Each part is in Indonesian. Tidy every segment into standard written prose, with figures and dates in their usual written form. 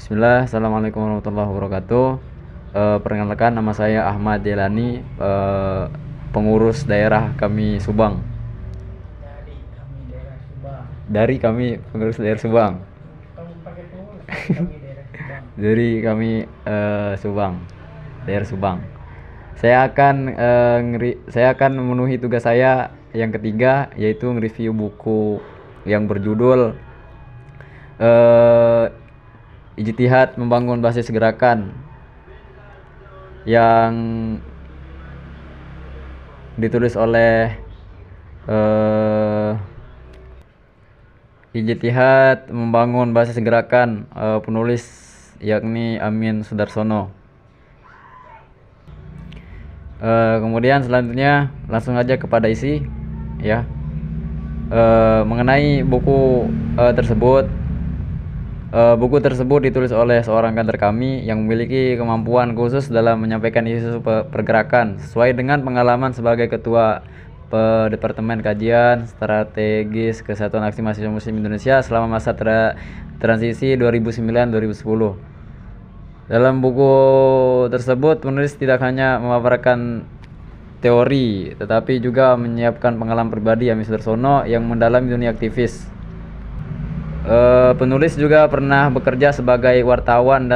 Bismillah, Assalamualaikum warahmatullahi wabarakatuh. Perkenalkan, nama saya Ahmad Jelani, pengurus daerah kami Subang. Dari kami pengurus daerah Subang. Kamu pakai pengurus kami daerah Subang. Dari kami Subang, daerah Subang. Saya akan memenuhi tugas saya yang ketiga, yaitu nge-review buku yang berjudul eh, Ijtihad Membangun Basis Gerakan, yang ditulis oleh eh, Ijtihad Membangun Basis Gerakan, penulis yakni Amin Sudarsono. Kemudian selanjutnya langsung aja kepada isi ya. Mengenai buku tersebut. Buku tersebut ditulis oleh seorang kader kami yang memiliki kemampuan khusus dalam menyampaikan isu pergerakan sesuai dengan pengalaman sebagai ketua Departemen Kajian Strategis Kesatuan Aksi Mahasiswa Muslim Indonesia selama masa transisi 2009-2010. Dalam buku tersebut, penulis tidak hanya memaparkan teori, tetapi juga menyiapkan pengalaman pribadi Amin Sudarsono yang mendalami dunia aktivis. Penulis juga pernah bekerja sebagai wartawan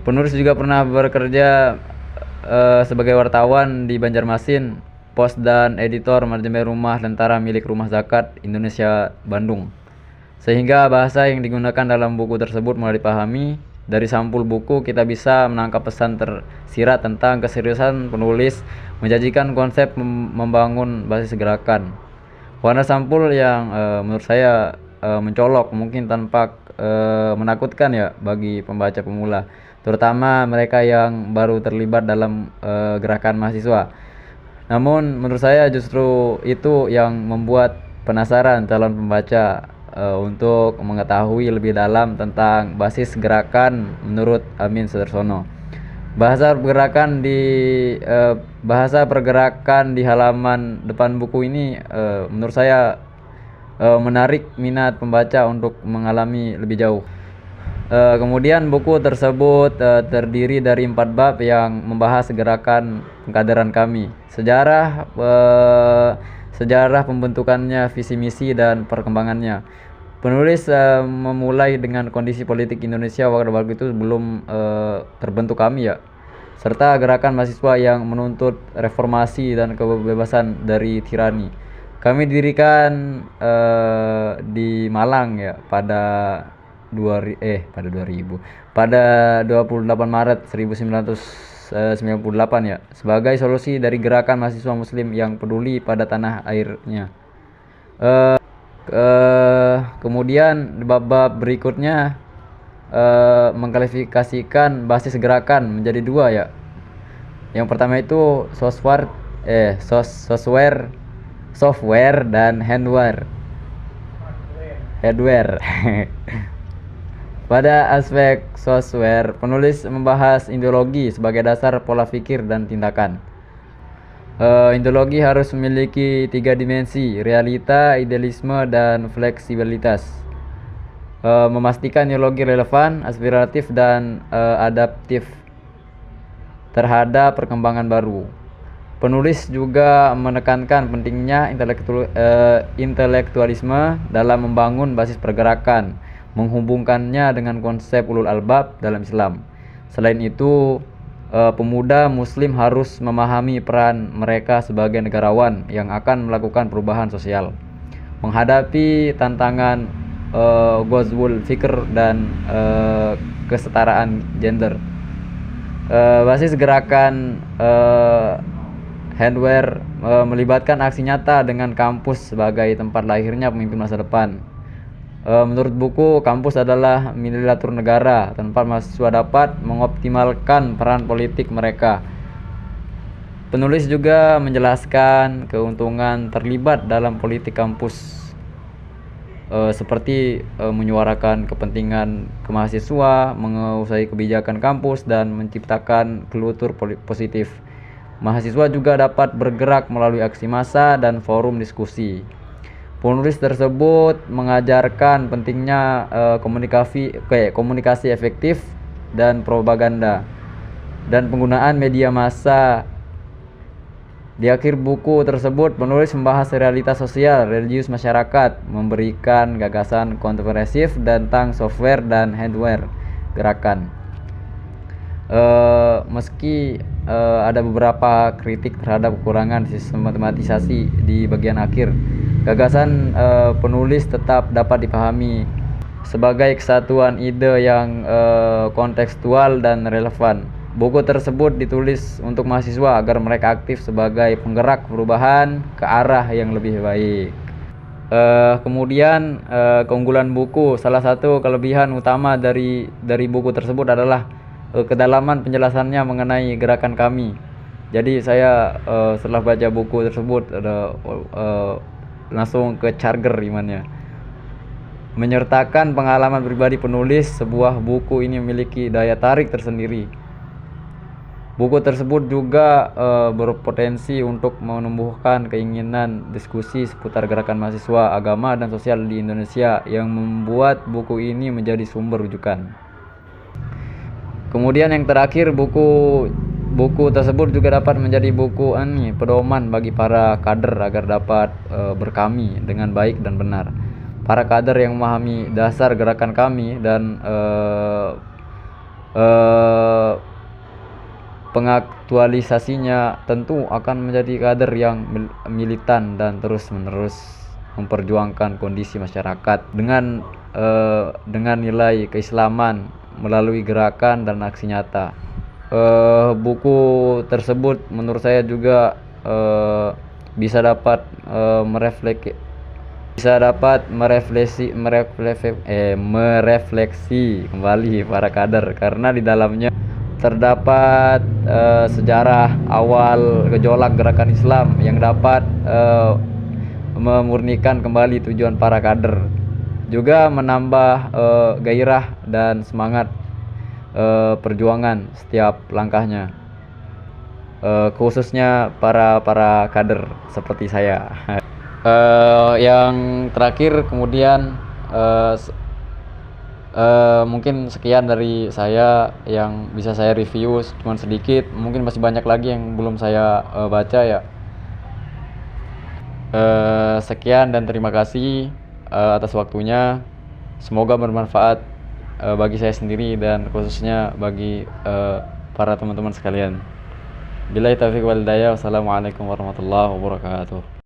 penulis juga pernah bekerja sebagai wartawan di Banjarmasin, pos dan editor manajemen rumah tentara milik Rumah Zakat Indonesia Bandung. Sehingga bahasa yang digunakan dalam buku tersebut mulai dipahami. Dari sampul buku kita bisa menangkap pesan tersirat tentang keseriusan penulis menjanjikan konsep membangun basis gerakan. Warna sampul yang menurut saya mencolok, mungkin tanpa menakutkan ya bagi pembaca pemula, terutama mereka yang baru terlibat dalam gerakan mahasiswa. Namun menurut saya justru itu yang membuat penasaran calon pembaca untuk mengetahui lebih dalam tentang basis gerakan menurut Amin Sudarsono. Bahasa pergerakan di halaman depan buku ini menurut saya menarik minat pembaca untuk mengalami lebih jauh. Kemudian buku tersebut terdiri dari 4 bab yang membahas gerakan pengkaderan kami, sejarah pembentukannya, visi misi dan perkembangannya. Penulis memulai dengan kondisi politik Indonesia waktu itu belum terbentuk kami ya, serta gerakan mahasiswa yang menuntut reformasi dan kebebasan dari tirani. Kami didirikan di Malang ya pada 28 Maret 1998 ya, sebagai solusi dari gerakan mahasiswa muslim yang peduli pada tanah airnya. Kemudian bab-bab berikutnya mengklasifikasikan basis gerakan menjadi 2 ya. Yang pertama itu software dan hardware. Pada aspek software, penulis membahas ideologi sebagai dasar pola pikir dan tindakan. Ideologi harus memiliki 3 dimensi: realita, idealisme, dan fleksibilitas. Memastikan ideologi relevan, aspiratif, dan adaptif terhadap perkembangan baru. Penulis juga menekankan pentingnya intelektualisme dalam membangun basis pergerakan, menghubungkannya dengan konsep ulul albab dalam Islam. Selain itu, pemuda muslim harus memahami peran mereka sebagai negarawan yang akan melakukan perubahan sosial, menghadapi tantangan ghazwul fikr dan kesetaraan gender. Basis gerakan hardware melibatkan aksi nyata dengan kampus sebagai tempat lahirnya pemimpin masa depan. Menurut buku, kampus adalah miniatur negara, tempat mahasiswa dapat mengoptimalkan peran politik mereka. Penulis juga menjelaskan keuntungan terlibat dalam politik kampus, seperti menyuarakan kepentingan kemahasiswa, menguasai kebijakan kampus, dan menciptakan kultur positif. Mahasiswa juga dapat bergerak melalui aksi massa dan forum diskusi. Penulis tersebut mengajarkan pentingnya komunikasi efektif dan propaganda dan penggunaan media massa. Di akhir buku tersebut, penulis membahas realitas sosial, religius masyarakat, memberikan gagasan kontroversif tentang software dan hardware gerakan. Meski ada beberapa kritik terhadap kekurangan sistem matematisasi di bagian akhir, gagasan penulis tetap dapat dipahami sebagai kesatuan ide yang kontekstual dan relevan. Buku tersebut ditulis untuk mahasiswa agar mereka aktif sebagai penggerak perubahan ke arah yang lebih baik. Kemudian keunggulan buku, salah satu kelebihan utama dari buku tersebut adalah kedalaman penjelasannya mengenai gerakan kami. Jadi saya setelah baca buku tersebut langsung ke charger imannya. Menyertakan pengalaman pribadi penulis, sebuah buku ini memiliki daya tarik tersendiri. Buku tersebut juga berpotensi untuk menumbuhkan keinginan diskusi seputar gerakan mahasiswa, agama, dan sosial di Indonesia yang membuat buku ini menjadi sumber rujukan. Kemudian yang terakhir, buku tersebut juga dapat menjadi buku pedoman bagi para kader agar dapat berkami dengan baik dan benar. Para kader yang memahami dasar gerakan kami dan pengaktualisasinya tentu akan menjadi kader yang militan dan terus-menerus memperjuangkan kondisi masyarakat dengan nilai keislaman melalui gerakan dan aksi nyata. Buku tersebut menurut saya juga bisa dapat merefleksi kembali para kader, karena di dalamnya terdapat sejarah awal gejolak gerakan Islam yang dapat memurnikan kembali tujuan para kader, juga menambah gairah dan semangat perjuangan setiap langkahnya, khususnya para kader seperti saya. Yang terakhir kemudian mungkin sekian dari saya yang bisa saya review, cuman sedikit, mungkin masih banyak lagi yang belum saya baca ya. Sekian dan terima kasih atas waktunya. Semoga bermanfaat bagi saya sendiri dan khususnya bagi para teman-teman sekalian. Billahi taufiq wal hidayah. Wassalamualaikum warahmatullahi wabarakatuh.